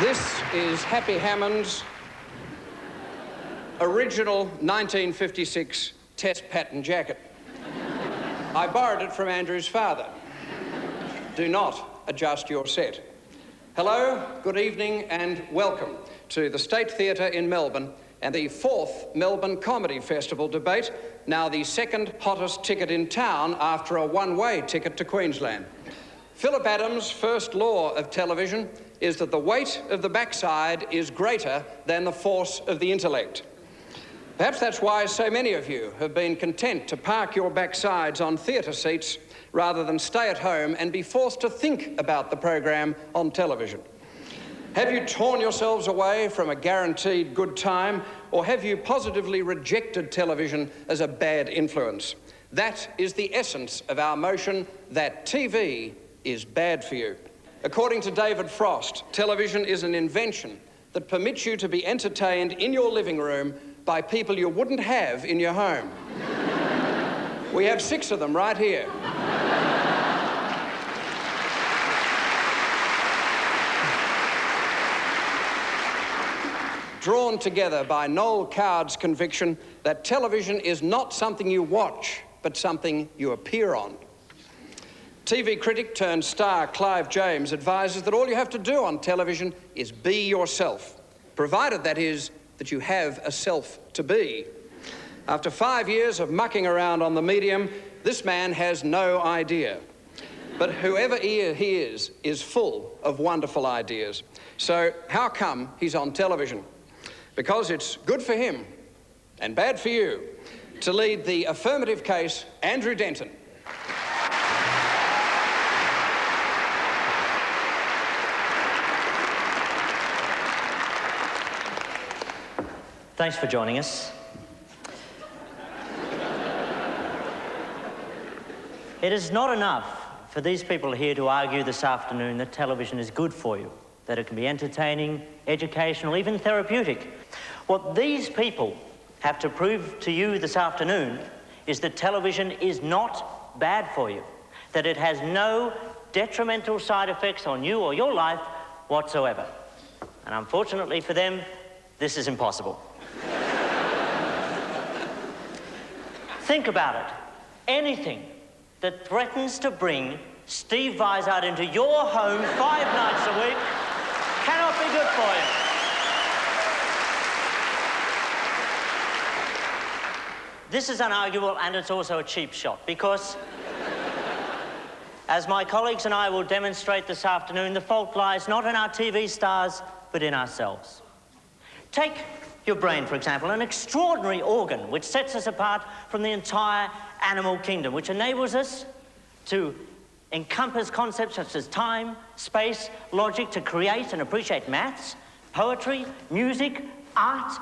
This is Happy Hammond's original 1956 test pattern jacket. I borrowed it from Andrew's father. Do not adjust your set. Hello, good evening, and welcome to the State Theatre in Melbourne and the 4th Melbourne Comedy Festival debate, now the second hottest ticket in town after a one-way ticket to Queensland. Philip Adams' first law of television is that the weight of the backside is greater than the force of the intellect. Perhaps that's why so many of you have been content to park your backsides on theatre seats rather than stay at home and be forced to think about the program on television. Have you torn yourselves away from a guaranteed good time, or have you positively rejected television as a bad influence? That is the essence of our motion that TV is bad for you. According to David Frost, television is an invention that permits you to be entertained in your living room by people you wouldn't have in your home. We have 6 of them right here. Drawn together by Noel Coward's conviction that television is not something you watch, but something you appear on. TV critic turned star Clive James advises that all you have to do on television is be yourself, provided that is that you have a self to be. After 5 years of mucking around on the medium, this man has no idea. But whoever he is full of wonderful ideas. So how come he's on television? Because it's good for him and bad for you. To lead the affirmative case, Andrew Denton. Thanks for joining us. It is not enough for these people here to argue this afternoon that television is good for you, that it can be entertaining, educational, even therapeutic. What these people have to prove to you this afternoon is that television is not bad for you, that it has no detrimental side effects on you or your life whatsoever. And unfortunately for them, this is impossible. Think about it. Anything that threatens to bring Steve Vizard into your home 5 nights a week cannot be good for you. This is unarguable, and it's also a cheap shot, because, as my colleagues and I will demonstrate this afternoon, the fault lies not in our TV stars, but in ourselves. Take your brain, for example, an extraordinary organ which sets us apart from the entire animal kingdom, which enables us to encompass concepts such as time, space, logic, to create and appreciate maths, poetry, music, art.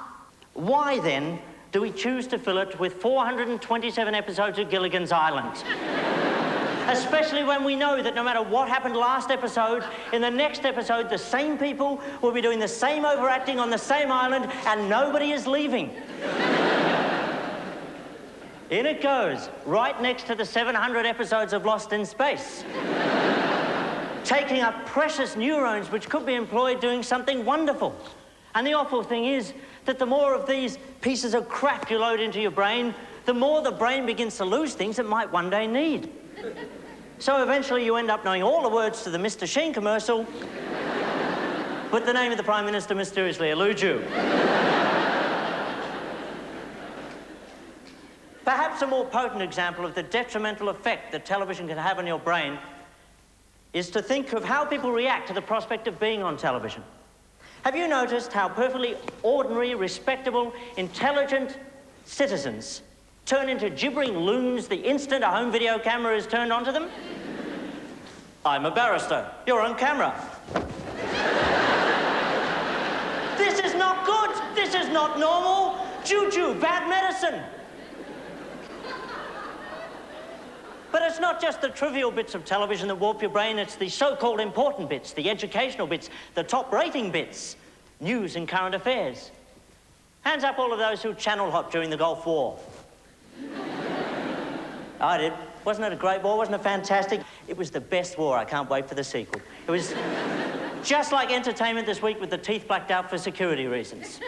Why, then, do we choose to fill it with 427 episodes of Gilligan's Island? Especially when we know that no matter what happened last episode, in the next episode, the same people will be doing the same overacting on the same island, and nobody is leaving. In it goes, right next to the 700 episodes of Lost in Space. Taking up precious neurons which could be employed doing something wonderful. And the awful thing is that the more of these pieces of crap you load into your brain, the more the brain begins to lose things it might one day need. So eventually you end up knowing all the words to the Mr. Sheen commercial, but the name of the Prime Minister mysteriously eludes you. Perhaps a more potent example of the detrimental effect that television can have on your brain is to think of how people react to the prospect of being on television. Have you noticed how perfectly ordinary, respectable, intelligent citizens turn into gibbering loons the instant a home video camera is turned onto them? I'm a barrister. You're on camera. This is not good. This is not normal. Juju, bad medicine. But it's not just the trivial bits of television that warp your brain, it's the so-called important bits, the educational bits, the top-rating bits, news and current affairs. Hands up all of those who channel hopped during the Gulf War. I did. Wasn't it a great war? Wasn't it fantastic? It was the best war. I can't wait for the sequel. It was Just like entertainment this week with the teeth blacked out for security reasons.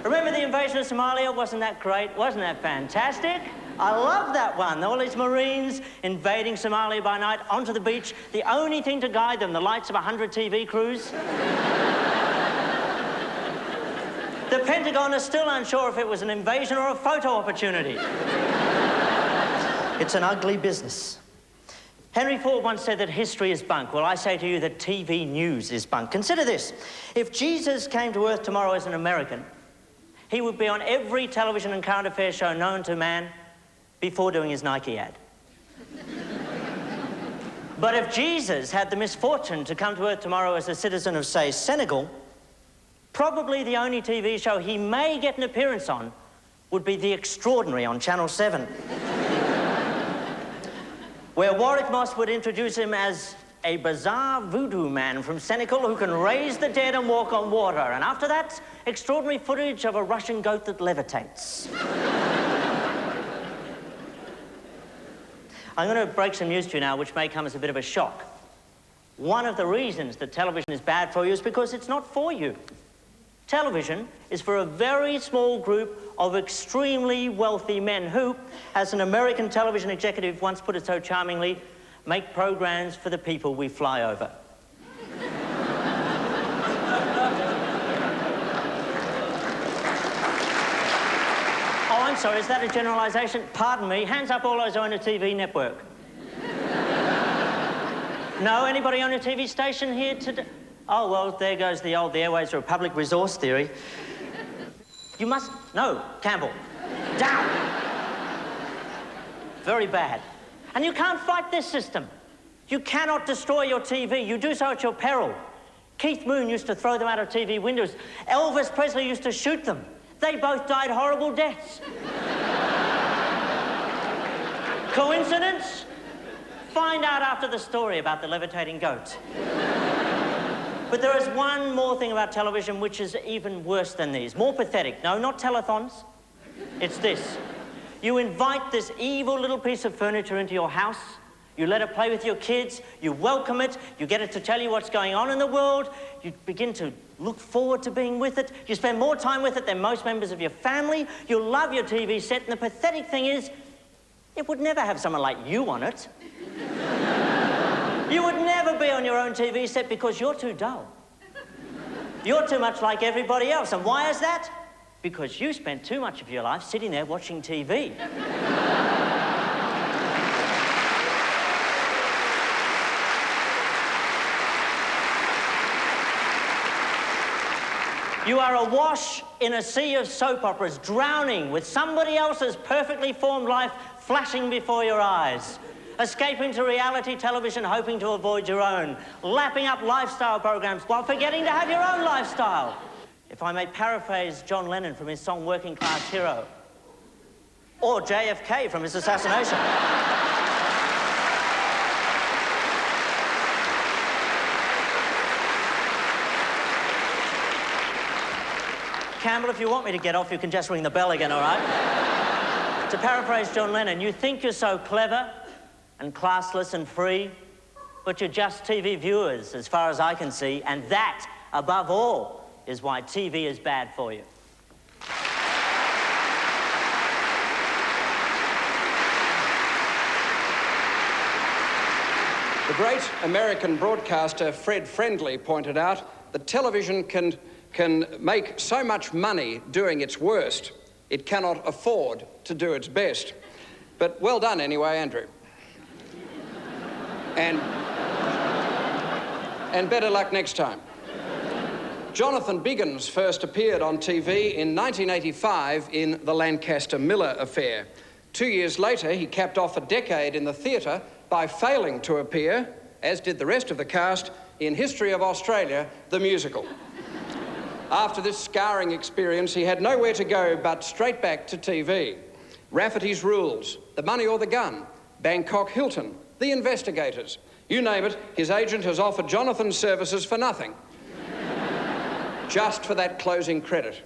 Remember the invasion of Somalia? Wasn't that great? Wasn't that fantastic? I love that one. All these Marines invading Somalia by night onto the beach. The only thing to guide them, the lights of 100 TV crews. The Pentagon is still unsure if it was an invasion or a photo opportunity. It's an ugly business. Henry Ford once said that history is bunk. Well, I say to you that TV news is bunk. Consider this. If Jesus came to Earth tomorrow as an American, he would be on every television and current affairs show known to man before doing his Nike ad. But if Jesus had the misfortune to come to Earth tomorrow as a citizen of, say, Senegal, probably the only TV show he may get an appearance on would be The Extraordinary on Channel 7. Where Warwick Moss would introduce him as a bizarre voodoo man from Senegal who can raise the dead and walk on water. And after that, extraordinary footage of a Russian goat that levitates. I'm going to break some news to you now, which may come as a bit of a shock. One of the reasons that television is bad for you is because it's not for you. Television is for a very small group of extremely wealthy men who, as an American television executive once put it so charmingly, make programs for the people we fly over. Oh, I'm sorry, is that a generalisation? Pardon me, hands up all those who own a TV network. No, anybody own a TV station here today? Oh, well, there goes the airways are a public resource theory. You must... No, Campbell. Down! Very bad. And you can't fight this system. You cannot destroy your TV. You do so at your peril. Keith Moon used to throw them out of TV windows. Elvis Presley used to shoot them. They both died horrible deaths. Coincidence? Find out after the story about the levitating goat. But there is one more thing about television which is even worse than these. More pathetic. No, not telethons. It's this. You invite this evil little piece of furniture into your house. You let it play with your kids. You welcome it. You get it to tell you what's going on in the world. You begin to look forward to being with it. You spend more time with it than most members of your family. You love your TV set. And the pathetic thing is, it would never have someone like you on it. You would never be on your own TV set because you're too dull. You're too much like everybody else. And why is that? Because you spent too much of your life sitting there watching TV. You are awash in a sea of soap operas, drowning with somebody else's perfectly formed life flashing before your eyes. Escaping to reality television, hoping to avoid your own. Lapping up lifestyle programs while forgetting to have your own lifestyle. If I may paraphrase John Lennon from his song Working Class Hero. Or JFK from his assassination. Campbell, if you want me to get off, you can just ring the bell again, all right? To paraphrase John Lennon, you think you're so clever and classless and free, but you're just TV viewers, as far as I can see, and that, above all, is why TV is bad for you. The great American broadcaster Fred Friendly pointed out that television can make so much money doing its worst, it cannot afford to do its best. But well done anyway, Andrew. And better luck next time. Jonathan Biggins first appeared on TV in 1985 in the Lancaster Miller affair. 2 years later, he capped off a decade in the theatre by failing to appear, as did the rest of the cast, in History of Australia, the musical. After this scarring experience, he had nowhere to go but straight back to TV. Rafferty's Rules, The Money or the Gun, Bangkok Hilton, The Investigators. You name it, his agent has offered Jonathan's services for nothing. Just for that closing credit.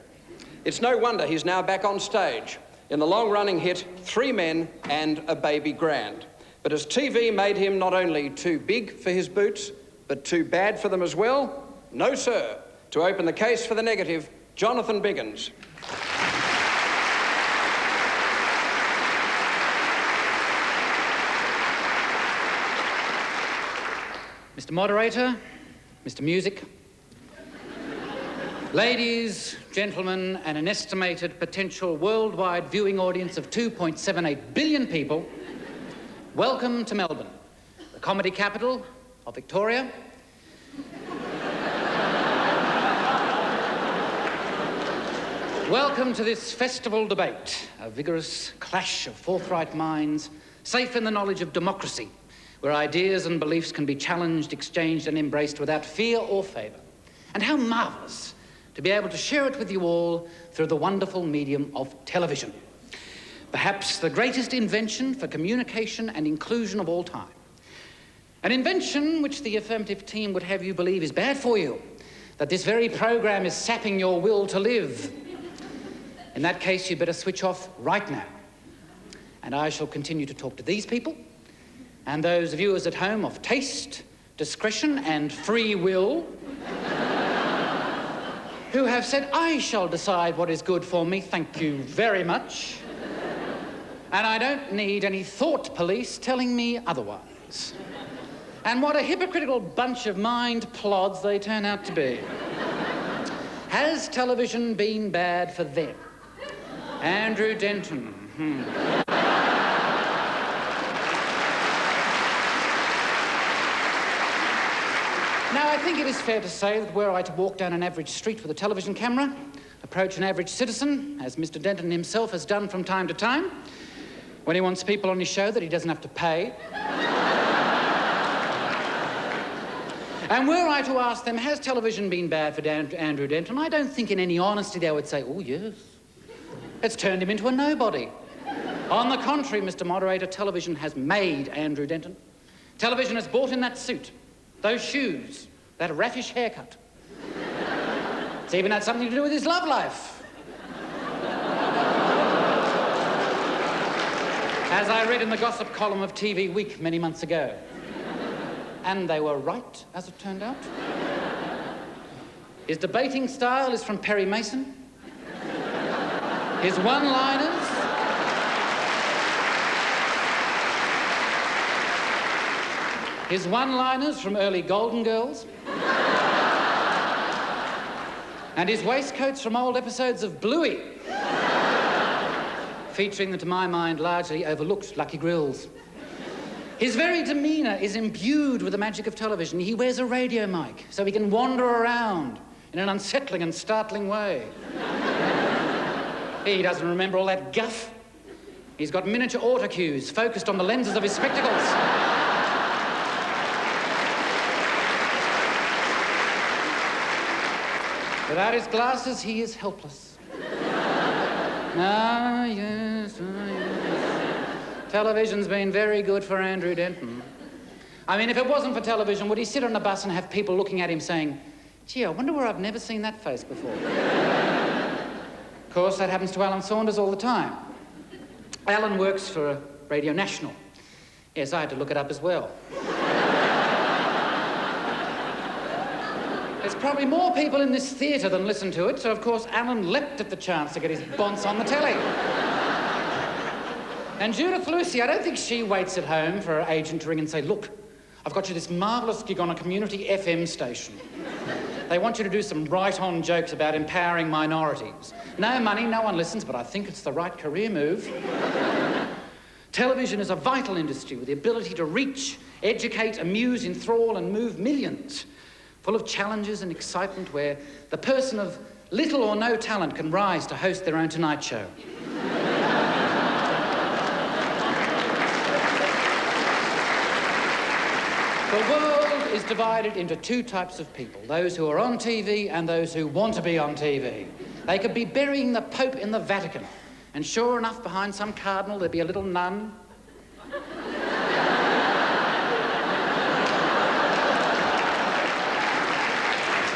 It's no wonder he's now back on stage in the long-running hit 3 Men and a Baby Grand. But as TV made him not only too big for his boots, but too bad for them as well, No, sir. To open the case for the negative, Jonathan Biggins. Mr. Moderator, Mr. Music, ladies, gentlemen, and an estimated potential worldwide viewing audience of 2.78 billion people, welcome to Melbourne, the comedy capital of Victoria. Welcome to this festival debate, a vigorous clash of forthright minds, safe in the knowledge of democracy, where ideas and beliefs can be challenged, exchanged, and embraced without fear or favour. And how marvellous to be able to share it with you all through the wonderful medium of television. Perhaps the greatest invention for communication and inclusion of all time. An invention which the Affirmative team would have you believe is bad for you, that this very programme is sapping your will to live. In that case, you'd better switch off right now. And I shall continue to talk to these people and those viewers at home of taste, discretion, and free will who have said, I shall decide what is good for me, thank you very much. And I don't need any thought police telling me otherwise. And what a hypocritical bunch of mind plods they turn out to be. Has television been bad for them? Andrew Denton. Now, I think it is fair to say that were I to walk down an average street with a television camera, approach an average citizen, as Mr. Denton himself has done from time to time, when he wants people on his show that he doesn't have to pay, and were I to ask them, has television been bad for Andrew Denton, I don't think in any honesty they would say, oh, yes. It's turned him into a nobody. On the contrary, Mr. Moderator, television has made Andrew Denton. Television has bought him that suit, those shoes, that raffish haircut. It's even had something to do with his love life. As I read in the gossip column of TV Week many months ago. And they were right, as it turned out. His debating style is from Perry Mason. His one-liners from early Golden Girls. And his waistcoats from old episodes of Bluey. Featuring the, to my mind, largely overlooked Lucky Grills. His very demeanour is imbued with the magic of television. He wears a radio mic so he can wander around in an unsettling and startling way. He doesn't remember all that guff. He's got miniature autocues focused on the lenses of his spectacles. Without his glasses, he is helpless. Ah, yes, ah, yes. Television's been very good for Andrew Denton. I mean, if it wasn't for television, would he sit on a bus and have people looking at him saying, gee, I wonder where I've never seen that face before? Of course, that happens to Alan Saunders all the time. Alan works for Radio National. Yes, I had to look it up as well. There's probably more people in this theatre than listen to it, so of course Alan leapt at the chance to get his bonce on the telly. And Judith Lucy, I don't think she waits at home for her agent to ring and say, look, I've got you this marvellous gig on a community FM station. They want you to do some right-on jokes about empowering minorities. No money, no one listens, but I think it's the right career move. Television is a vital industry with the ability to reach, educate, amuse, enthrall, and move millions. Full of challenges and excitement where the person of little or no talent can rise to host their own Tonight Show. The world is divided into two types of people, those who are on TV and those who want to be on TV. They could be burying the Pope in the Vatican, and sure enough, behind some cardinal, there'd be a little nun.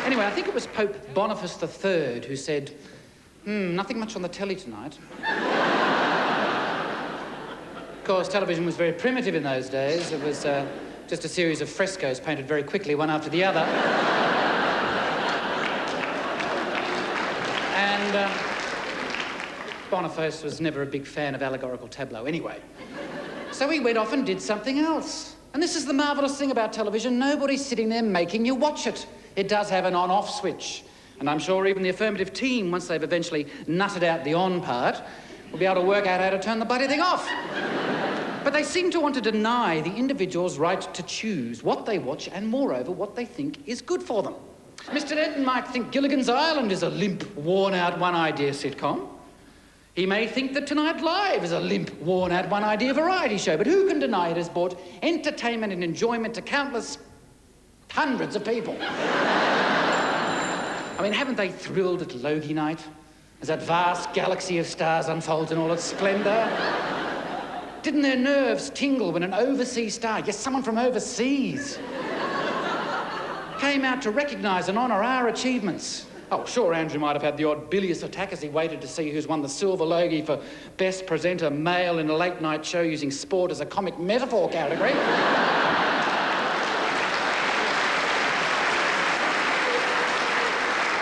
Anyway, I think it was Pope Boniface III who said, nothing much on the telly tonight. Of course, television was very primitive in those days. It was just a series of frescoes painted very quickly, one after the other. And Boniface was never a big fan of allegorical tableau anyway. So he went off and did something else. And this is the marvellous thing about television. Nobody's sitting there making you watch it. It does have an on-off switch. And I'm sure even the Affirmative team, once they've eventually nutted out the on part, will be able to work out how to turn the bloody thing off. But they seem to want to deny the individual's right to choose what they watch and, moreover, what they think is good for them. Mr. Denton might think Gilligan's Island is a limp, worn-out, one-idea sitcom. He may think that Tonight Live is a limp, worn-out, one-idea variety show, but who can deny it has brought entertainment and enjoyment to countless hundreds of people? I mean, haven't they thrilled at Logie Night as that vast galaxy of stars unfolds in all its splendour? Didn't their nerves tingle when an overseas star, yes, someone from overseas, came out to recognise and honour our achievements? Oh, sure, Andrew might have had the odd bilious attack as he waited to see who's won the silver Logie for Best Presenter Male in a late-night show using sport as a comic metaphor category.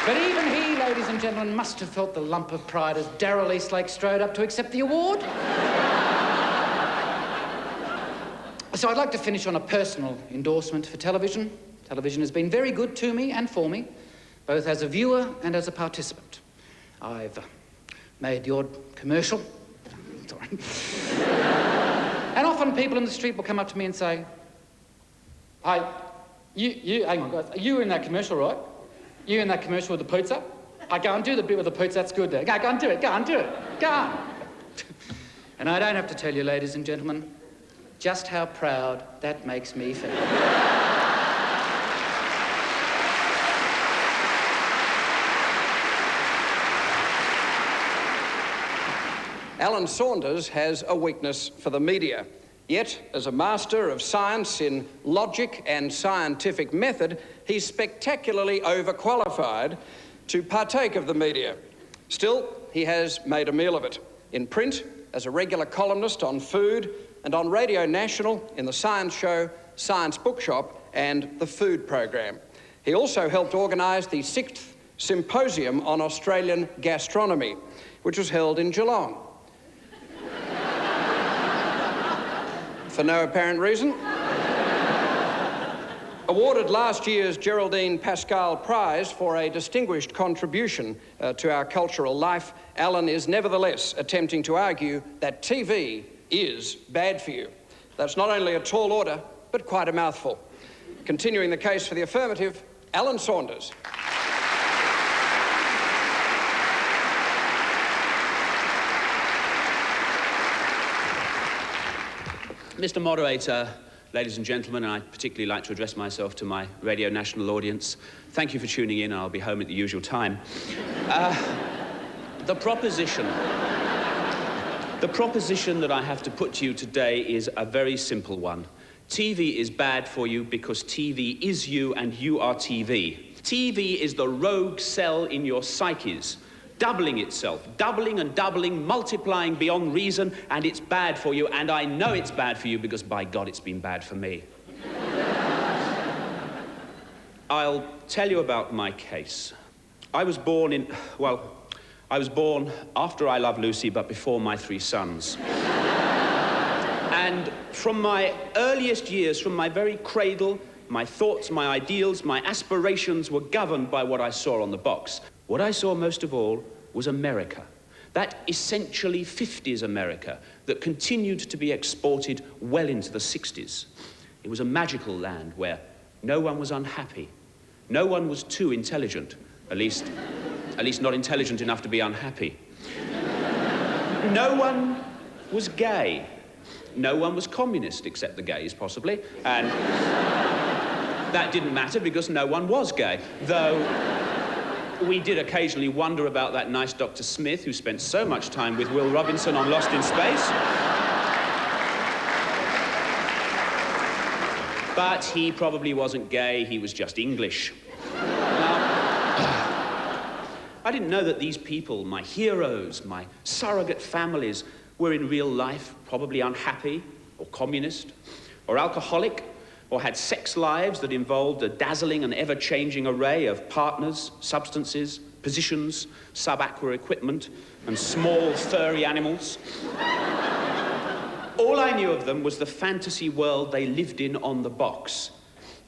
But even he, ladies and gentlemen, must have felt the lump of pride as Darryl Eastlake strode up to accept the award. So I'd like to finish on a personal endorsement for television. Television has been very good to me and for me, both as a viewer and as a participant. I've made the odd commercial. Sorry. And often people in the street will come up to me and say, "Hey, you, hang on, guys, you were in that commercial, right? You in that commercial with the pizza? I go and do the bit with the pizza, that's good there. Go and do it, go and do it, go on." And I don't have to tell you, ladies and gentlemen, just how proud that makes me feel. Alan Saunders has a weakness for the media. Yet, as a master of science in logic and scientific method, he's spectacularly overqualified to partake of the media. Still, he has made a meal of it. In print, as a regular columnist on food, and on Radio National in the science show, Science Bookshop, and the food program. He also helped organise the 6th Symposium on Australian Gastronomy, which was held in Geelong. For no apparent reason. Awarded last year's Geraldine Pascal Prize for a distinguished contribution to our cultural life, Alan is nevertheless attempting to argue that TV is bad for you. That's not only a tall order, but quite a mouthful. Continuing the case for the affirmative, Alan Saunders. Mr. Moderator, ladies and gentlemen, and I'd particularly like to address myself to my Radio National audience. Thank you for tuning in. I'll be home at the usual time. The proposition that I have to put to you today is a very simple one. TV is bad for you because TV is you and you are TV. TV is the rogue cell in your psyches, doubling itself, doubling and doubling, multiplying beyond reason, and it's bad for you, and I know it's bad for you because, by God, it's been bad for me. I'll tell you about my case. I was born after I Love Lucy, but before my 3 sons. And from my earliest years, from my very cradle, my thoughts, my ideals, my aspirations were governed by what I saw on the box. What I saw most of all was America. That essentially 50s America that continued to be exported well into the 60s. It was a magical land where no one was unhappy. No one was too intelligent, at least not intelligent enough to be unhappy. No one was gay. No one was communist, except the gays, possibly. And that didn't matter because no one was gay, though we did occasionally wonder about that nice Dr. Smith who spent so much time with Will Robinson on Lost in Space. But he probably wasn't gay, he was just English. Now, I didn't know that these people, my heroes, my surrogate families, were in real life probably unhappy, or communist, or alcoholic, or had sex lives that involved a dazzling and ever-changing array of partners, substances, positions, sub-aqua equipment, and small furry animals. All I knew of them was the fantasy world they lived in on the box.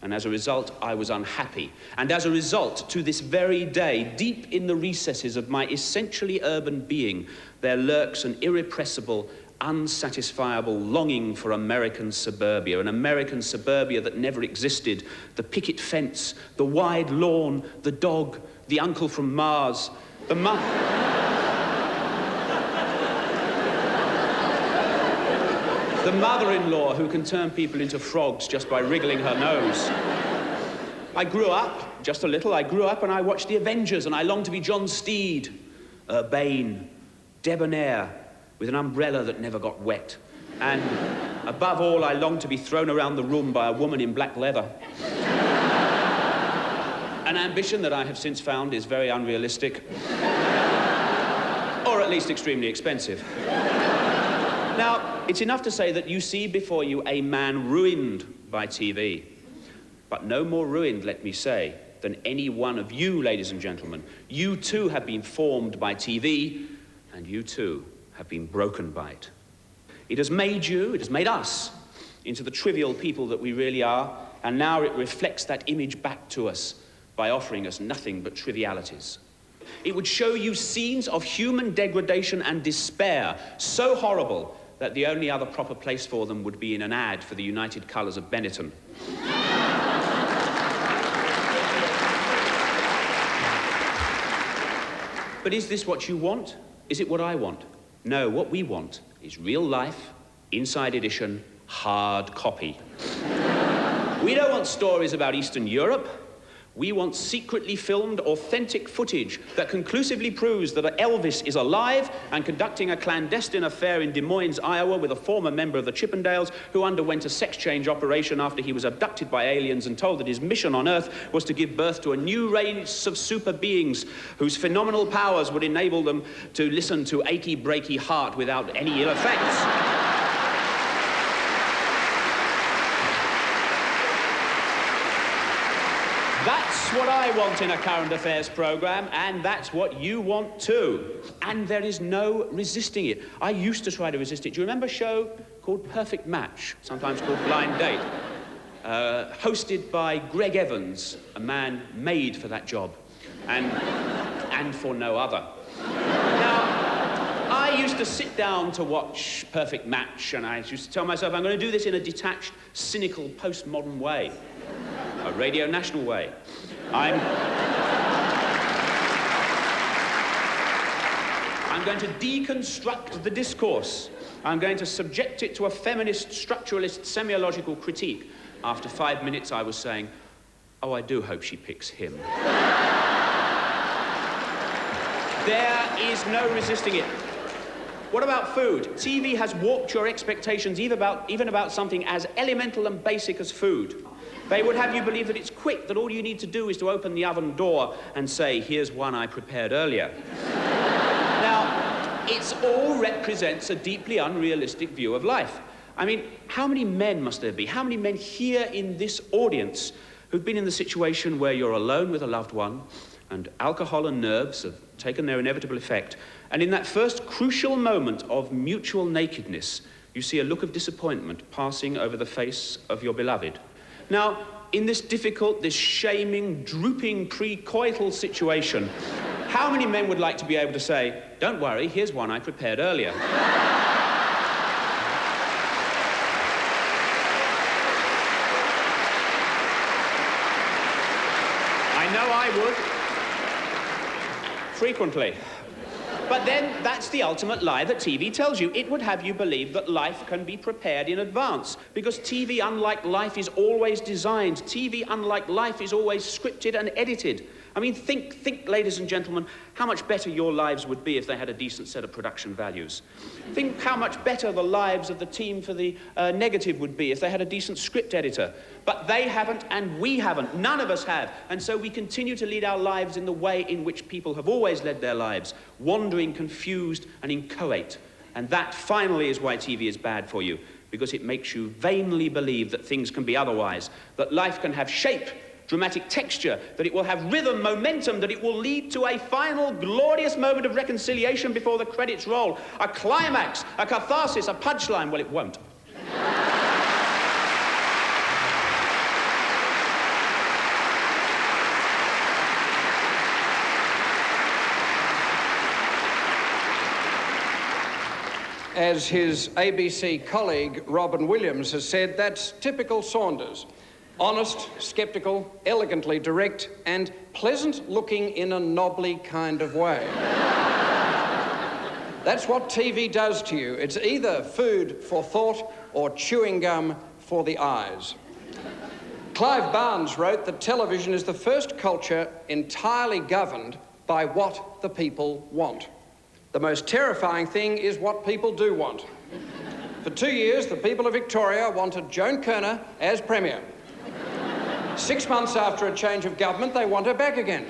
And as a result, I was unhappy. And as a result, to this very day, deep in the recesses of my essentially urban being, there lurks an irrepressible, unsatisfiable longing for American suburbia, an American suburbia that never existed. The picket fence, the wide lawn, the dog, the uncle from Mars, the mother-in-law who can turn people into frogs just by wriggling her nose. I grew up, just a little, I grew up and I watched the Avengers and I longed to be John Steed, urbane, debonair, with an umbrella that never got wet. And above all, I longed to be thrown around the room by a woman in black leather. An ambition that I have since found is very unrealistic. Or at least extremely expensive. Now, it's enough to say that you see before you a man ruined by TV. But no more ruined, let me say, than any one of you, ladies and gentlemen. You too have been formed by TV, and you too have been broken by it. It has made you, it has made us, into the trivial people that we really are, and now it reflects that image back to us by offering us nothing but trivialities. It would show you scenes of human degradation and despair so horrible that the only other proper place for them would be in an ad for the United Colours of Benetton. But is this what you want? Is it what I want? No, what we want is real life, inside edition, hard copy. We don't want stories about Eastern Europe. We want secretly filmed, authentic footage that conclusively proves that Elvis is alive and conducting a clandestine affair in Des Moines, Iowa, with a former member of the Chippendales who underwent a sex change operation after he was abducted by aliens and told that his mission on Earth was to give birth to a new race of super beings whose phenomenal powers would enable them to listen to Achy Breaky Heart without any ill effects. That's what I want in a current affairs programme, and that's what you want too. And there is no resisting it. I used to try to resist it. Do you remember a show called Perfect Match, sometimes called Blind Date? Hosted by Greg Evans, a man made for that job, and for no other. Now, I used to sit down to watch Perfect Match, and I used to tell myself, I'm going to do this in a detached, cynical, postmodern way. A Radio National way. I'm going to deconstruct the discourse. I'm going to subject it to a feminist, structuralist, semiological critique. After 5 minutes, I was saying, oh, I do hope she picks him. There is no resisting it. What about food? TV has warped your expectations even about something as elemental and basic as food. They would have you believe that it's quick, that all you need to do is to open the oven door and say, here's one I prepared earlier. Now, it all represents a deeply unrealistic view of life. I mean, how many men must there be? How many men here in this audience who've been in the situation where you're alone with a loved one and alcohol and nerves have taken their inevitable effect, and in that first crucial moment of mutual nakedness, you see a look of disappointment passing over the face of your beloved? Now, in this difficult, this shaming, drooping pre-coital situation, how many men would like to be able to say, don't worry, here's one I prepared earlier? I know I would. Frequently. But then, that's the ultimate lie that TV tells you. It would have you believe that life can be prepared in advance. Because TV, unlike life, is always designed. TV, unlike life, is always scripted and edited. I mean, think, ladies and gentlemen, how much better your lives would be if they had a decent set of production values. Think how much better the lives of the team for the Negative would be if they had a decent script editor. But they haven't, and we haven't. None of us have. And so we continue to lead our lives in the way in which people have always led their lives, wandering, confused, and inchoate. And that, finally, is why TV is bad for you, because it makes you vainly believe that things can be otherwise, that life can have shape, dramatic texture, that it will have rhythm, momentum, that it will lead to a final glorious moment of reconciliation before the credits roll. A climax, a catharsis, a punchline. Well, it won't. As his ABC colleague, Robin Williams, has said, that's typical Saunders. Honest, sceptical, elegantly direct, and pleasant-looking in a knobbly kind of way. That's what TV does to you. It's either food for thought or chewing gum for the eyes. Clive Barnes wrote that television is the first culture entirely governed by what the people want. The most terrifying thing is what people do want. For 2 years, the people of Victoria wanted Joan Kirner as Premier. 6 months after a change of government, they want her back again.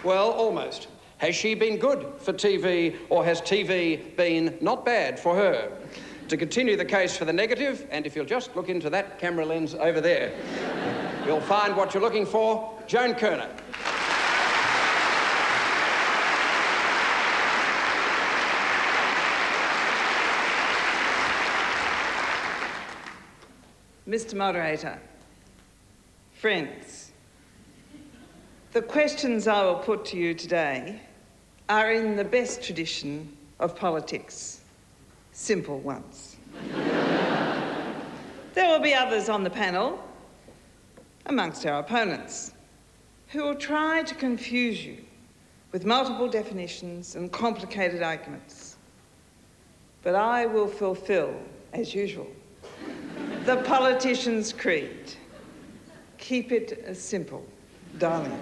Well, almost. Has she been good for TV, or has TV been not bad for her? To continue the case for the negative, and if you'll just look into that camera lens over there, you'll find what you're looking for, Joan Kirner. Mr. Moderator, friends, the questions I will put to you today are in the best tradition of politics. Simple ones. There will be others on the panel, amongst our opponents, who will try to confuse you with multiple definitions and complicated arguments. But I will fulfil, as usual, the politician's creed. Keep it simple, darling.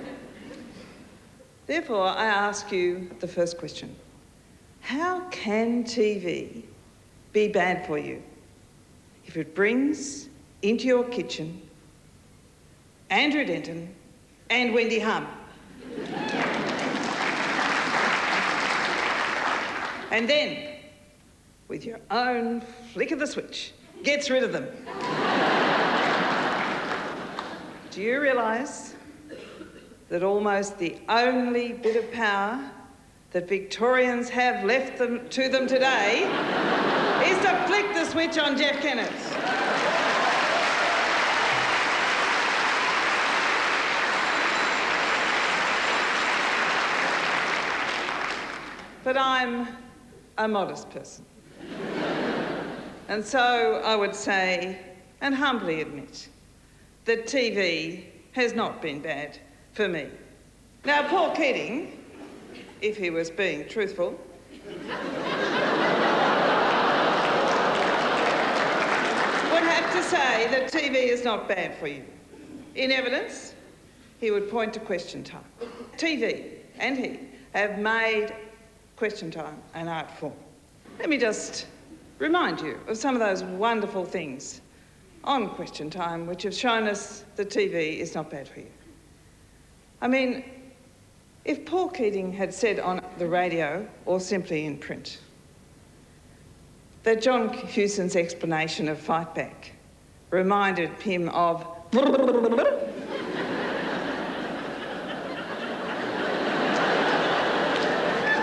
Therefore, I ask you the first question. How can TV be bad for you if it brings into your kitchen Andrew Denton and Wendy Hum? And then, with your own flick of the switch, gets rid of them. Do you realise that almost the only bit of power that Victorians have left to them today is to flick the switch on Jeff Kennett? But I'm a modest person. And so I would say, and humbly admit, that TV has not been bad for me. Now, Paul Keating, if he was being truthful, would have to say that TV is not bad for you. In evidence, he would point to Question Time. TV and he have made Question Time an art form. Let me just remind you of some of those wonderful things on Question Time which have shown us that TV is not bad for you. I mean, if Paul Keating had said on the radio, or simply in print, that John Hewson's explanation of Fight Back reminded him of how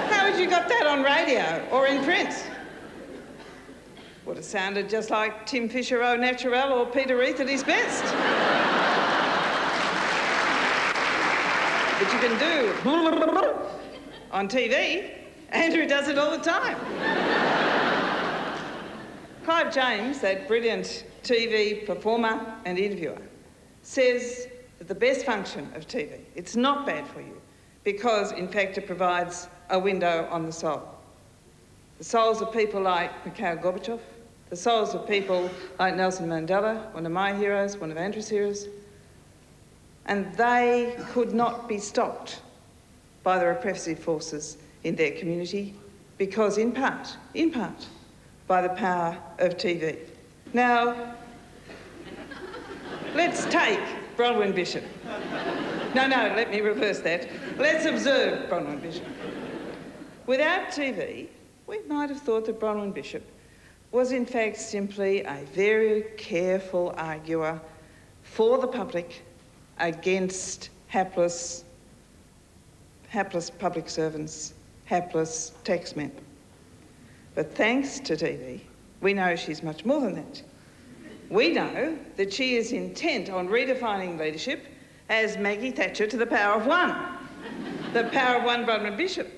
had you got that on radio or in print? Would have sounded just like Tim Fisher au naturel or Peter Reith at his best. But you can do on TV. Andrew does it all the time. Clive James, that brilliant TV performer and interviewer, says that the best function of TV, it's not bad for you, because in fact it provides a window on the soul. The souls of people like Mikhail Gorbachev, the souls of people like Nelson Mandela, one of my heroes, one of Andrew's heroes, and they could not be stopped by the repressive forces in their community because, in part, by the power of TV. Now, let's take Bronwyn Bishop. No, let me reverse that. Let's observe Bronwyn Bishop. Without TV, we might have thought that Bronwyn Bishop was in fact simply a very careful arguer for the public against hapless public servants, hapless taxmen. But thanks to TV, we know she's much more than that. We know that she is intent on redefining leadership as Maggie Thatcher to the power of one. The power of one Bronwyn Bishop.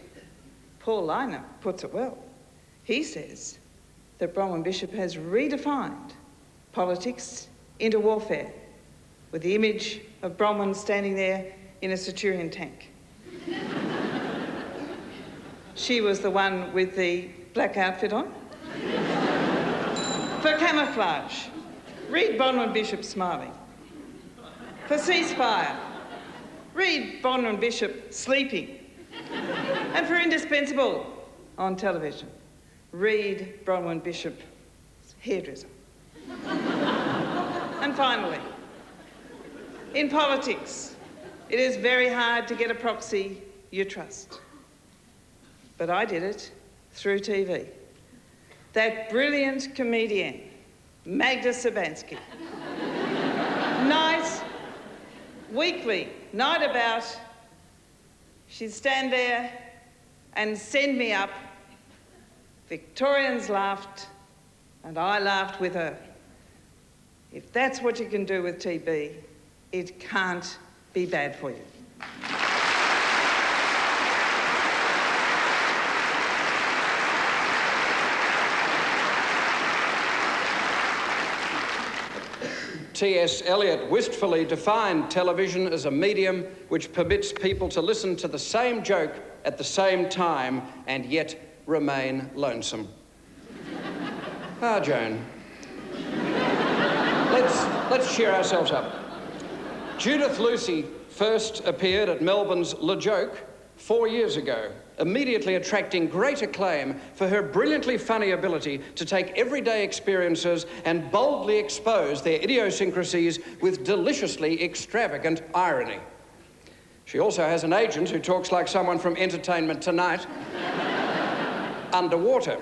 Paul Liner puts it well. He says that Bronwyn Bishop has redefined politics into warfare, with the image of Bronwyn standing there in a Centurion tank. She was the one with the black outfit on. For camouflage, read Bronwyn Bishop smiling. For ceasefire, read Bronwyn Bishop sleeping. And for indispensable on television, read Bronwyn Bishop's hairdresser. And finally, in politics, it is very hard to get a proxy you trust. But I did it through TV. That brilliant comedian, Magda Sabansky. Night, weekly, night about, she'd stand there and send me up. Victorians laughed, and I laughed with her. If that's what you can do with TB, it can't be bad for you. T.S. Eliot wistfully defined television as a medium which permits people to listen to the same joke at the same time and yet remain lonesome. Ah, Joan. Let's cheer ourselves up. Judith Lucy first appeared at Melbourne's Le Joke 4 years ago, immediately attracting great acclaim for her brilliantly funny ability to take everyday experiences and boldly expose their idiosyncrasies with deliciously extravagant irony. She also has an agent who talks like someone from Entertainment Tonight underwater.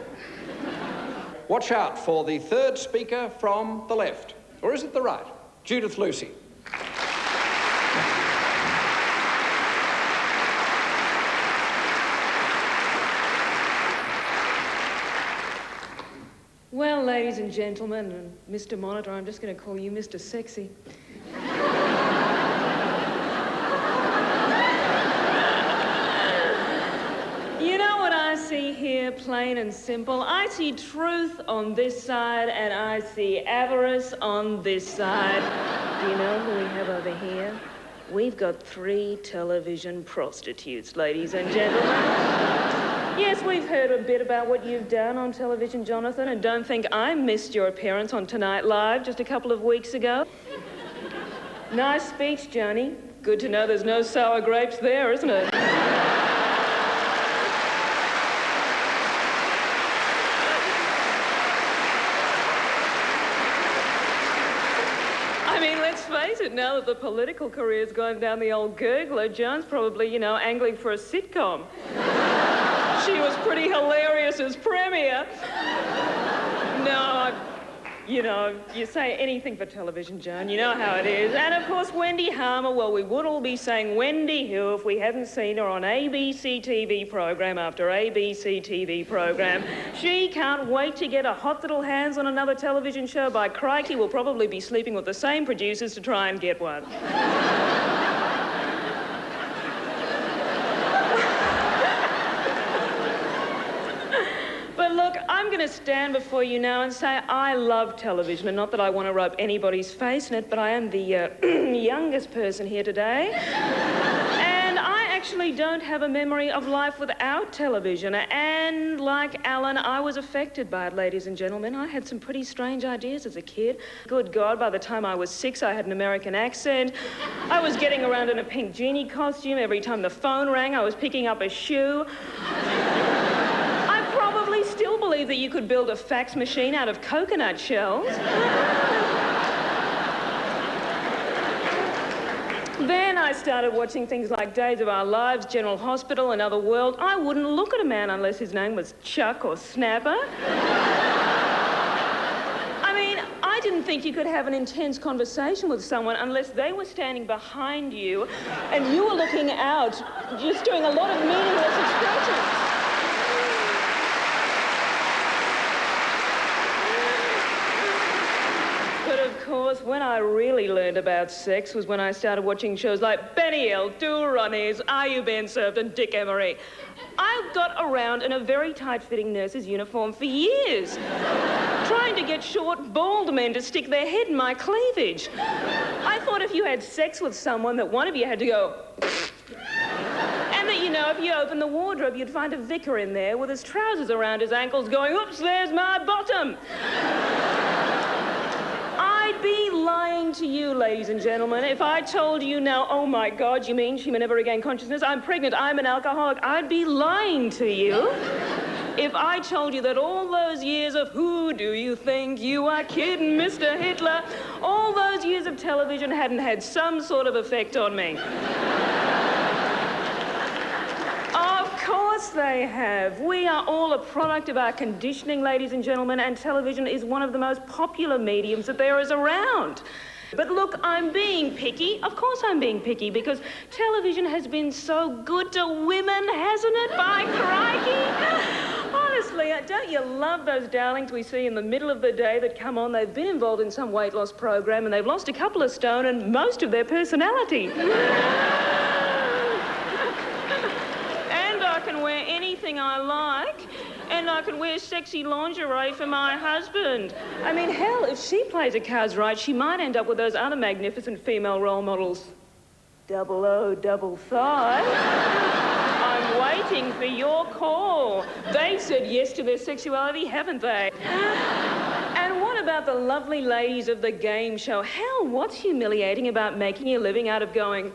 Watch out for the third speaker from the left. Or is it the right? Judith Lucy. Well, ladies and gentlemen, and Mr. Monitor, I'm just going to call you Mr. Sexy. You know what I see here, plain and simple? I see truth on this side, and I see avarice on this side. Do you know who we have over here? We've got 3 television prostitutes, ladies and gentlemen. Yes, we've heard a bit about what you've done on television, Jonathan, and don't think I missed your appearance on Tonight Live just a couple of weeks ago. Nice speech, Johnny. Good to know there's no sour grapes there, isn't it? I mean, let's face it, now that the political career's gone down the old gurgler, Joan's probably, you know, angling for a sitcom. She was pretty hilarious as Premier. No, you know, you say anything for television, Joan. You know how it is. And, of course, Wendy Harmer, well, we would all be saying Wendy who if we hadn't seen her on ABC TV program after ABC TV program. She can't wait to get her hot little hands on another television show. By crikey, we'll probably be sleeping with the same producers to try and get one. I'm going to stand before you now and say I love television, and not that I want to rub anybody's face in it, but I am the youngest person here today. And I actually don't have a memory of life without television. And like Alan, I was affected by it, ladies and gentlemen. I had some pretty strange ideas as a kid. Good God, by the time I was 6, I had an American accent. I was getting around in a pink genie costume. Every time the phone rang, I was picking up a shoe. Still believe that you could build a fax machine out of coconut shells. Then I started watching things like Days of Our Lives, General Hospital, Another World. I wouldn't look at a man unless his name was Chuck or Snapper. I mean, I didn't think you could have an intense conversation with someone unless they were standing behind you and you were looking out, just doing a lot of meaningless expressions. But of course, when I really learned about sex was when I started watching shows like Benny Hill, Do Ronnies, Are You Being Served, and Dick Emery. I got around in a very tight-fitting nurse's uniform for years, trying to get short, bald men to stick their head in my cleavage. I thought if you had sex with someone that one of you had to go... And that, you know, if you opened the wardrobe, you'd find a vicar in there with his trousers around his ankles going, oops, there's my bottom. I'd be lying to you, ladies and gentlemen, if I told you now, oh my God, you mean she may never regain consciousness? I'm pregnant, I'm an alcoholic. I'd be lying to you if I told you that all those years of who do you think you are kidding, Mr. Hitler, all those years of television hadn't had some sort of effect on me. Of course they have. We are all a product of our conditioning, ladies and gentlemen, and television is one of the most popular mediums that there is around. But look, I'm being picky. Of course I'm being picky because television has been so good to women, hasn't it? By crikey. Honestly, don't you love those darlings we see in the middle of the day that come on? They've been involved in some weight loss program and they've lost a couple of stone and most of their personality. I can wear anything I like, and I can wear sexy lingerie for my husband. I mean, hell, if she plays her cards right, she might end up with those other magnificent female role models. 00 double thigh. I'm waiting for your call. They've said yes to their sexuality, haven't they? And what about the lovely ladies of the game show? Hell, what's humiliating about making a living out of going...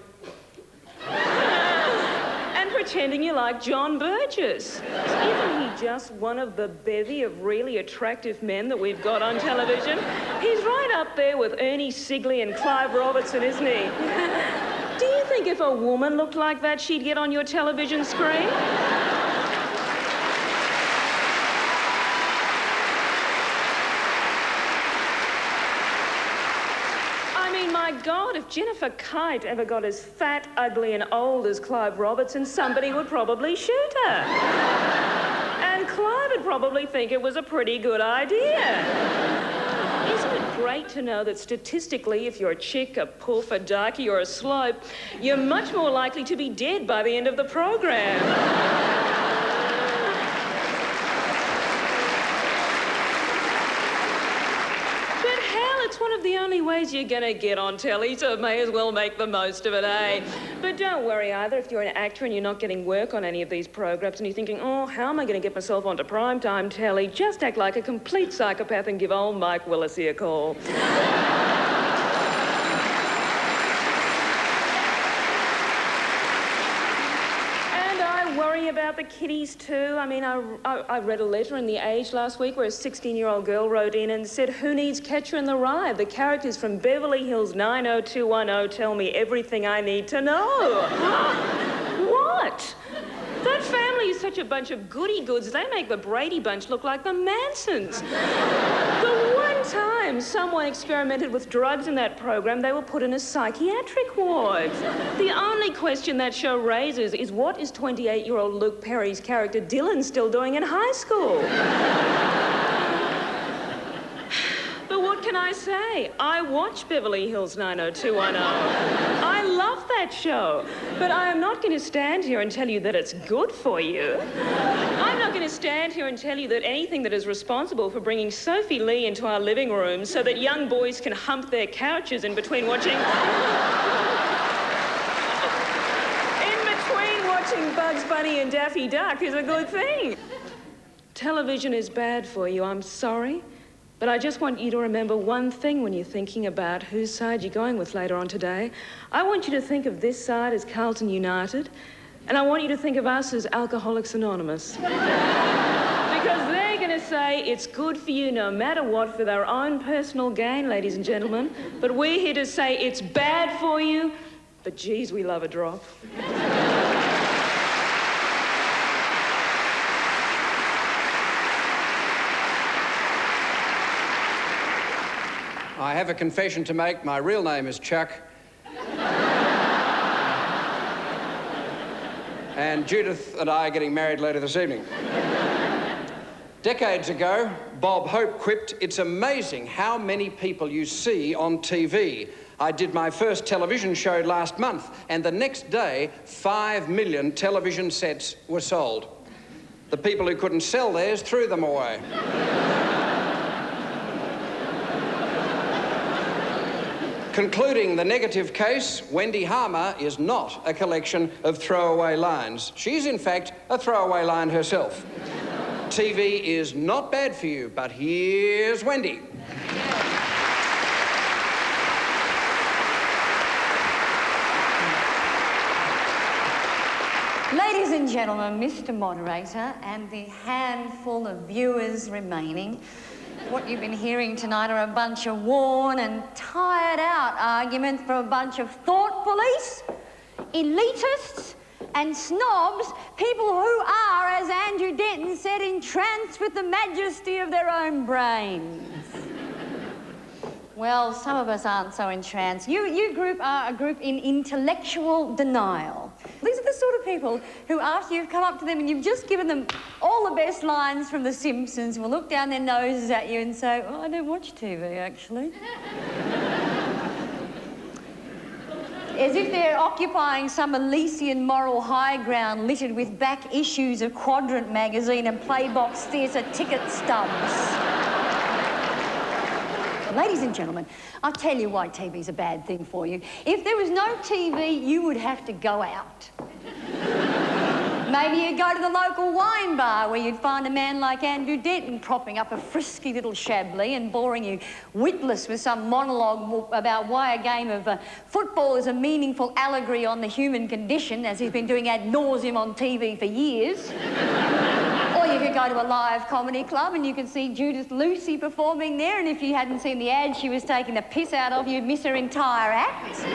pretending you like John Burgess? Isn't he just one of the bevy of really attractive men that we've got on television? He's right up there with Ernie Sigley and Clive Robertson, isn't he? Do you think if a woman looked like that, she'd get on your television screen? My God, if Jennifer Kite ever got as fat, ugly and old as Clive Robertson, somebody would probably shoot her. And Clive would probably think it was a pretty good idea. Isn't it great to know that statistically, if you're a chick, a puff, a darkie or a slope, you're much more likely to be dead by the end of the program? It's one of the only ways you're going to get on telly, so may as well make the most of it, eh? But don't worry either if you're an actor and you're not getting work on any of these programs and you're thinking, oh, how am I going to get myself onto primetime telly? Just act like a complete psychopath and give old Mike Willesee a call. Worry about the kiddies too. I mean, I read a letter in The Age last week where a 16-year-old girl wrote in and said, who needs Catcher in the Rye? The characters from Beverly Hills 90210 tell me everything I need to know. What? That family is such a bunch of goody-goods, they make the Brady Bunch look like the Mansons. The one time someone experimented with drugs in that program, they were put in a psychiatric ward. The only question that show raises is what is 28-year-old Luke Perry's character Dylan still doing in high school? But what can I say? I watch Beverly Hills 90210. I love that show. But I am not going to stand here and tell you that it's good for you. I'm not going to stand here and tell you that anything that is responsible for bringing Sophie Lee into our living room so that young boys can hump their couches in between watching Bugs Bunny and Daffy Duck is a good thing. Television is bad for you, I'm sorry. But I just want you to remember one thing when you're thinking about whose side you're going with later on today. I want you to think of this side as Carlton United, and I want you to think of us as Alcoholics Anonymous. Because they're going to say it's good for you no matter what for their own personal gain, ladies and gentlemen. But we're here to say it's bad for you But geez, we love a drop. I have a confession to make. My real name is Chuck. And Judith and I are getting married later this evening. Decades ago, Bob Hope quipped, "It's amazing how many people you see on TV. I did my first television show last month, and the next day, 5 million television sets were sold. The people who couldn't sell theirs threw them away." Concluding the negative case, Wendy Harmer is not a collection of throwaway lines. She's, in fact, a throwaway line herself. TV is not bad for you, but here's Wendy. Ladies and gentlemen, Mr. Moderator, and the handful of viewers remaining, what you've been hearing tonight are a bunch of worn and tired out arguments from a bunch of thought police, elitists, and snobs, people who are, as Andrew Denton said, entranced with the majesty of their own brains. Well, some of us aren't so entranced. You group are a group in intellectual denial. These are the sort of people who, after you've come up to them and you've just given them all the best lines from The Simpsons, will look down their noses at you and say, "Oh, I don't watch TV, actually." As if they're occupying some Elysian moral high ground littered with back issues of Quadrant magazine and Playbox theatre ticket stubs. Ladies and gentlemen, I'll tell you why TV's a bad thing for you. If there was no TV, you would have to go out. Maybe you'd go to the local wine bar where you'd find a man like Andrew Denton propping up a frisky little Chablis and boring you witless with some monologue about why a game of football is a meaningful allegory on the human condition, as he's been doing ad nauseum on TV for years. Or you could go to a live comedy club and you could see Judith Lucy performing there, and if you hadn't seen the ad she was taking the piss out of, you'd miss her entire act.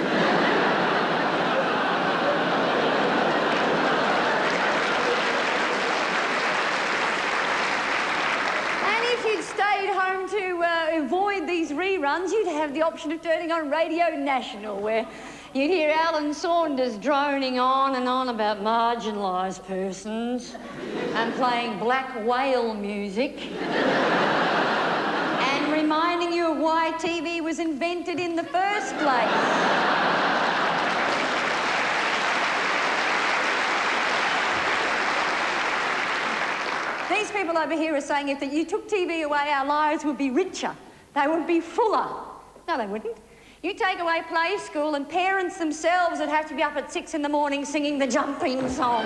To avoid these reruns, you'd have the option of turning on Radio National, where you'd hear Alan Saunders droning on and on about marginalised persons and playing black whale music and reminding you of why TV was invented in the first place. These people over here are saying if you took TV away, our lives would be richer. They would be fuller. No, they wouldn't. You take away play school and parents themselves would have to be up at 6 in the morning singing the jumping song.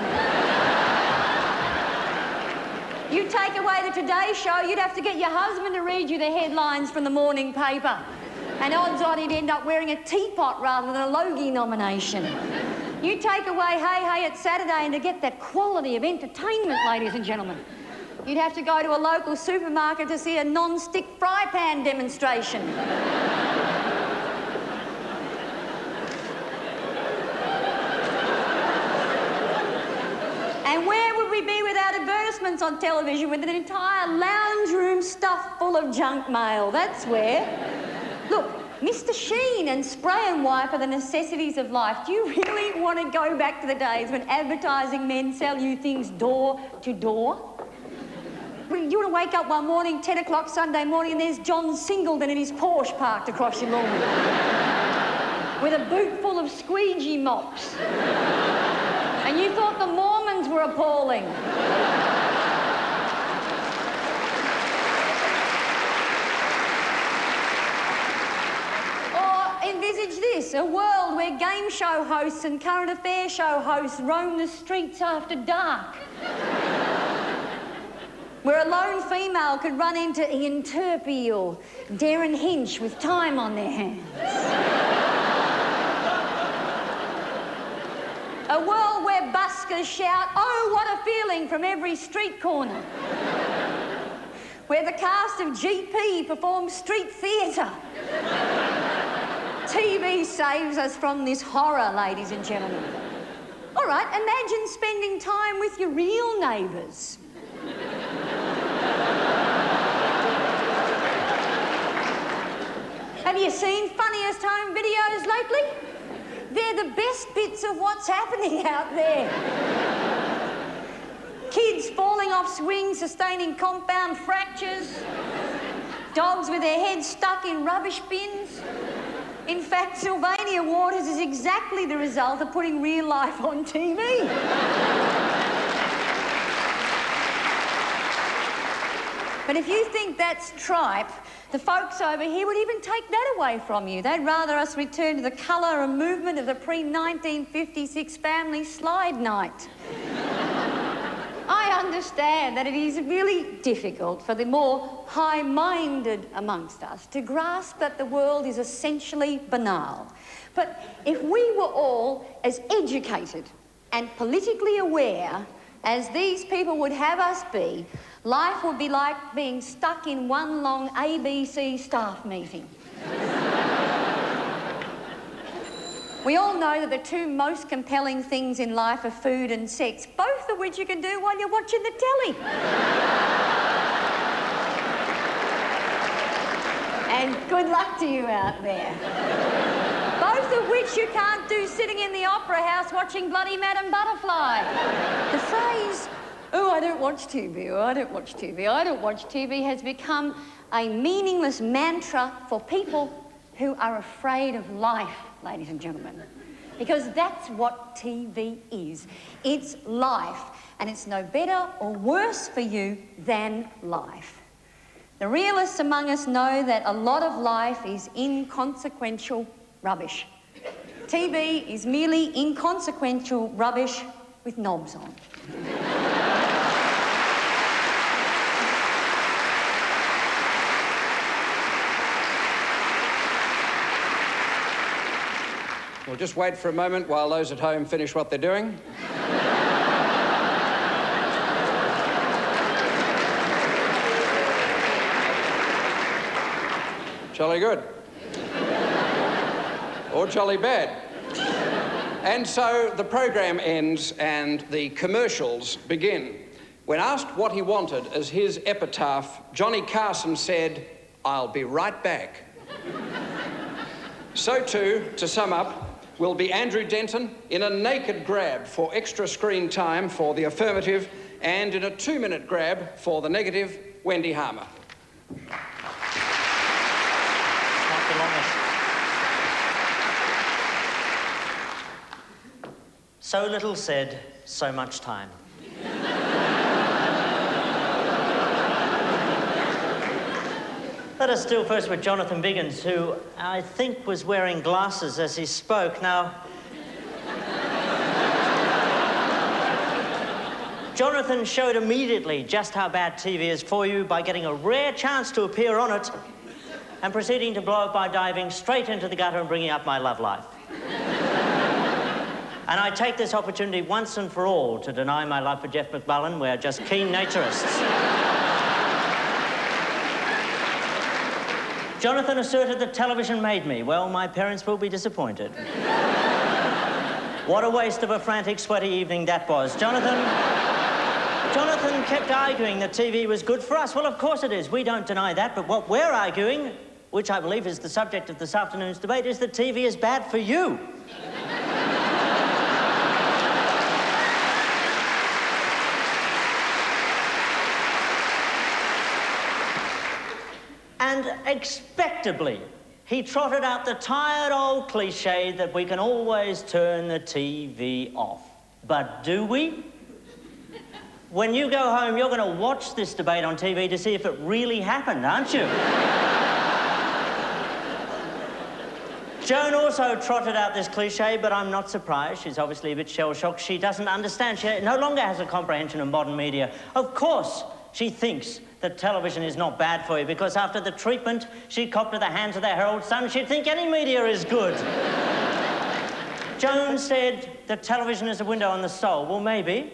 You take away the Today Show, you'd have to get your husband to read you the headlines from the morning paper. And odds on he'd end up wearing a teapot rather than a Logie nomination. You take away Hey Hey It's Saturday, and to get that quality of entertainment, ladies and gentlemen, you'd have to go to a local supermarket to see a non-stick fry pan demonstration. And where would we be without advertisements on television with an entire lounge room stuffed full of junk mail? That's where. Look, Mr. Sheen and Spray and Wipe are the necessities of life. Do you really want to go back to the days when advertising men sell you things door to door? You want to wake up one morning, 10 o'clock Sunday morning, and there's John Singleton in his Porsche parked across your lawn with a boot full of squeegee mops. And you thought the Mormons were appalling. Or envisage this, a world where game show hosts and current affair show hosts roam the streets after dark. Where a lone female could run into Ian Turpie or Darren Hinch with time on their hands. A world where buskers shout, "Oh, what a feeling," from every street corner. Where the cast of GP performs street theatre. TV saves us from this horror, ladies and gentlemen. All right, imagine spending time with your real neighbours. Have you seen funniest home videos lately? They're the best bits of what's happening out there. Kids falling off swings, sustaining compound fractures. Dogs with their heads stuck in rubbish bins. In fact, Sylvania Waters is exactly the result of putting real life on TV. But if you think that's tripe, the folks over here would even take that away from you. They'd rather us return to the colour and movement of the pre-1956 family slide night. I understand that it is really difficult for the more high-minded amongst us to grasp that the world is essentially banal. But if we were all as educated and politically aware as these people would have us be, life would be like being stuck in one long ABC staff meeting. We all know that the two most compelling things in life are food and sex, both of which you can do while you're watching the telly. And good luck to you out there. Both of which you can't do sitting in the opera house watching bloody Madame Butterfly. The phrase, "Oh, I don't watch TV, oh, I don't watch TV, I don't watch TV," has become a meaningless mantra for people who are afraid of life, ladies and gentlemen. Because that's what TV is. It's life, and it's no better or worse for you than life. The realists among us know that a lot of life is inconsequential rubbish. TV is merely inconsequential rubbish with knobs on. We'll just wait for a moment while those at home finish what they're doing. Jolly good. Or jolly bad. And so the program ends and the commercials begin. When asked what he wanted as his epitaph, Johnny Carson said, "I'll be right back." So too, to sum up, will be Andrew Denton in a naked grab for extra screen time for the affirmative and in a 2-minute grab for the negative, Wendy Harmer. Not the longest. So little said, so much time. Let us deal first with Jonathan Biggins, who I think was wearing glasses as he spoke. Now, Jonathan showed immediately just how bad TV is for you by getting a rare chance to appear on it and proceeding to blow it by diving straight into the gutter and bringing up my love life. And I take this opportunity once and for all to deny my love for Jeff McMullen. We're just keen naturists. Jonathan asserted that television made me. Well, my parents will be disappointed. What a waste of a frantic, sweaty evening that was. Jonathan kept arguing that TV was good for us. Well, of course it is. We don't deny that. But what we're arguing, which I believe is the subject of this afternoon's debate, is that TV is bad for you. And expectably, he trotted out the tired old cliche that we can always turn the TV off. But do we? When you go home, you're going to watch this debate on TV to see if it really happened, aren't you? Joan also trotted out this cliche, but I'm not surprised. She's obviously a bit shell-shocked. She doesn't understand. She no longer has a comprehension of modern media. Of course, she thinks that television is not bad for you, because after the treatment she copped at the hands of the Herald Sun, she'd think any media is good. Joan said that television is a window on the soul. Well, maybe,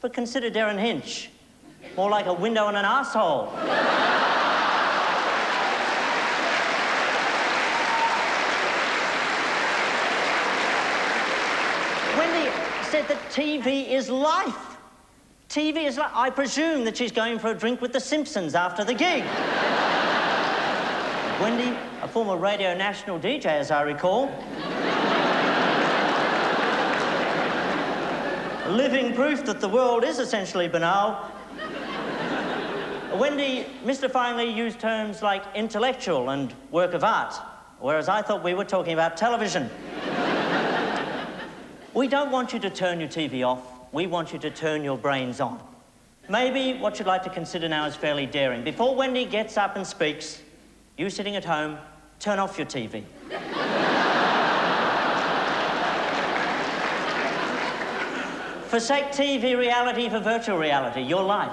but consider Darren Hinch. More like a window on an arsehole. TV is life. TV is life. I presume that she's going for a drink with the Simpsons after the gig. Wendy, a former Radio National DJ, as I recall. Living proof that the world is essentially banal. Wendy mystifyingly used terms like intellectual and work of art, whereas I thought we were talking about television. We don't want you to turn your TV off. We want you to turn your brains on. Maybe what you'd like to consider now is fairly daring. Before Wendy gets up and speaks, you sitting at home, turn off your TV. Forsake TV reality for virtual reality, your life.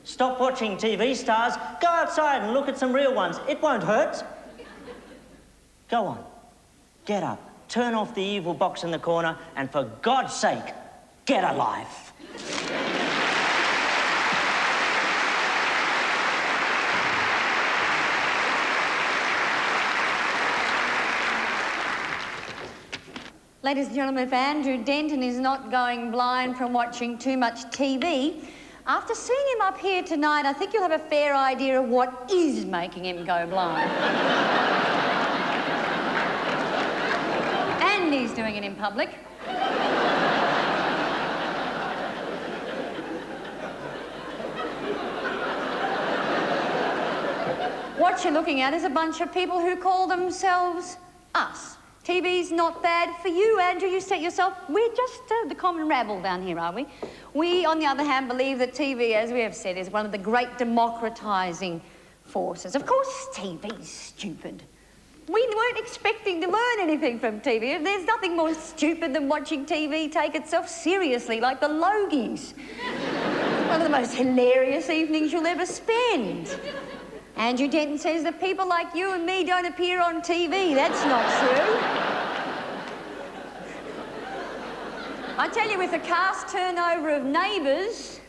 Stop watching TV stars. Go outside and look at some real ones. It won't hurt. Go on. Get up. Turn off the evil box in the corner, and for God's sake, get a life. Ladies and gentlemen, if Andrew Denton is not going blind from watching too much TV, after seeing him up here tonight, I think you'll have a fair idea of what is making him go blind. And he's doing it in public. What you're looking at is a bunch of people who call themselves us. TV's not bad for you, Andrew. You set yourself... We're just the common rabble down here, are we? We, on the other hand, believe that TV, as we have said, is one of the great democratising forces. Of course, TV's stupid. We weren't expecting to learn anything from TV. There's nothing more stupid than watching TV take itself seriously, like the Logies. One of the most hilarious evenings you'll ever spend. Andrew Denton says that people like you and me don't appear on TV. That's not true. I tell you, with the cast turnover of Neighbours,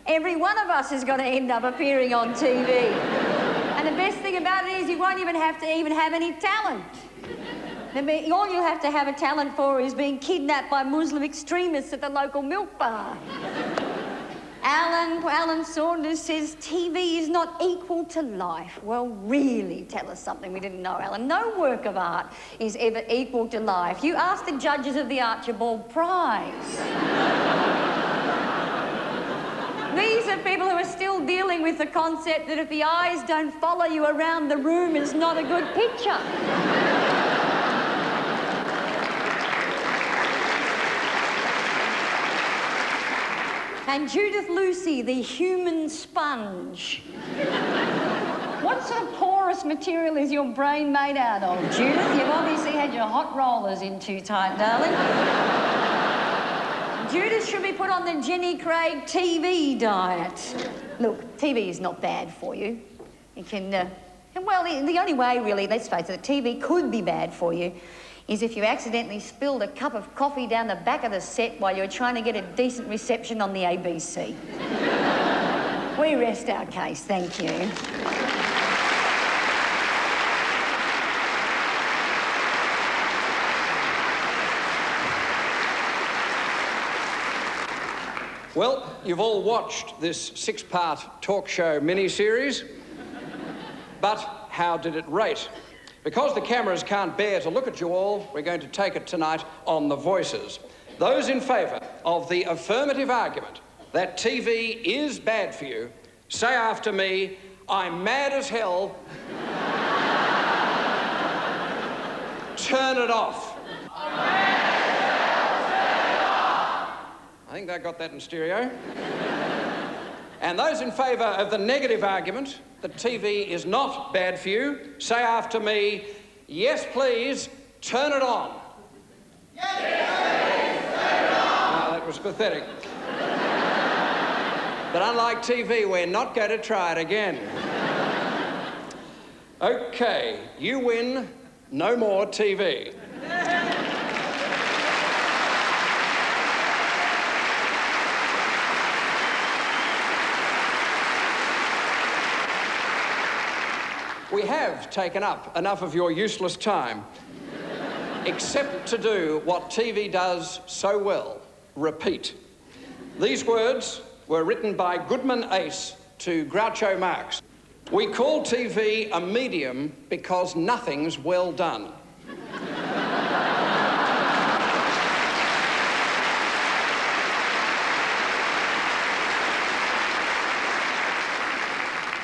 every one of us is going to end up appearing on TV. And the best thing about it is you won't even have to have any talent. All you'll have to have a talent for is being kidnapped by Muslim extremists at the local milk bar. Alan Saunders says TV is not equal to life. Well, really tell us something we didn't know, Alan. No work of art is ever equal to life. You ask the judges of the Archibald Prize. These are people who are still dealing with the concept that if the eyes don't follow you around the room, it's not a good picture. And Judith Lucy, the human sponge. What sort of porous material is your brain made out of, Judith? You've obviously had your hot rollers in too tight, darling. Judith should be put on the Jenny Craig TV diet. Look, TV is not bad for you. It can, well, the only way, really, let's face it, that TV could be bad for you is if you accidentally spilled a cup of coffee down the back of the set while you're trying to get a decent reception on the ABC. We rest our case, thank you. Well, you've all watched this 6-part talk show mini-series, but how did it rate? Because the cameras can't bear to look at you all, we're going to take it tonight on the voices. Those in favour of the affirmative argument that TV is bad for you, say after me, I'm mad as hell. Turn it off. I'm mad as hell, turn it off. I think that got that in stereo. And those in favour of the negative argument that TV is not bad for you, say after me, yes, please, turn it on. Yes, please, turn it on. Oh, that was pathetic. But unlike TV, we're not going to try it again. OK, you win. No more TV. We have taken up enough of your useless time, except to do what TV does so well, repeat. These words were written by Goodman Ace to Groucho Marx. We call TV a medium because nothing's well done.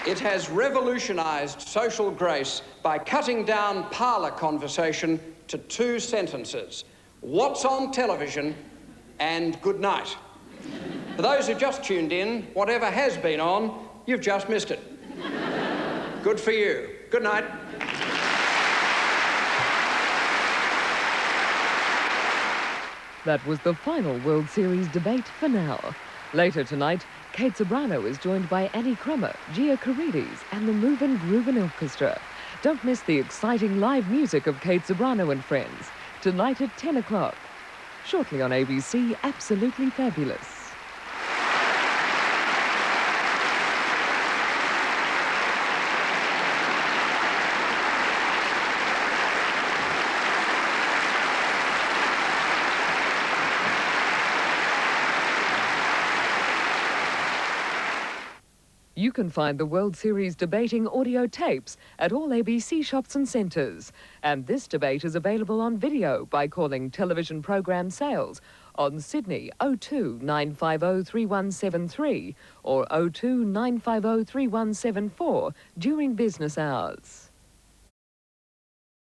It has revolutionised social grace by cutting down parlour conversation to 2 sentences. What's on television and good night. For those who just tuned in, whatever has been on, you've just missed it. Good for you. Good night. That was the final World Series debate for now. Later tonight, Kate Sobrano is joined by Annie Crummer, Gia Carides and the Movin' Groovin' Orchestra. Don't miss the exciting live music of Kate Sobrano and friends, tonight at 10 o'clock. Shortly on ABC, Absolutely Fabulous. You can find the World Series debating audio tapes at all ABC shops and centres. And this debate is available on video by calling television programme sales on Sydney 02 950 3173 or 02 950 3174 during business hours.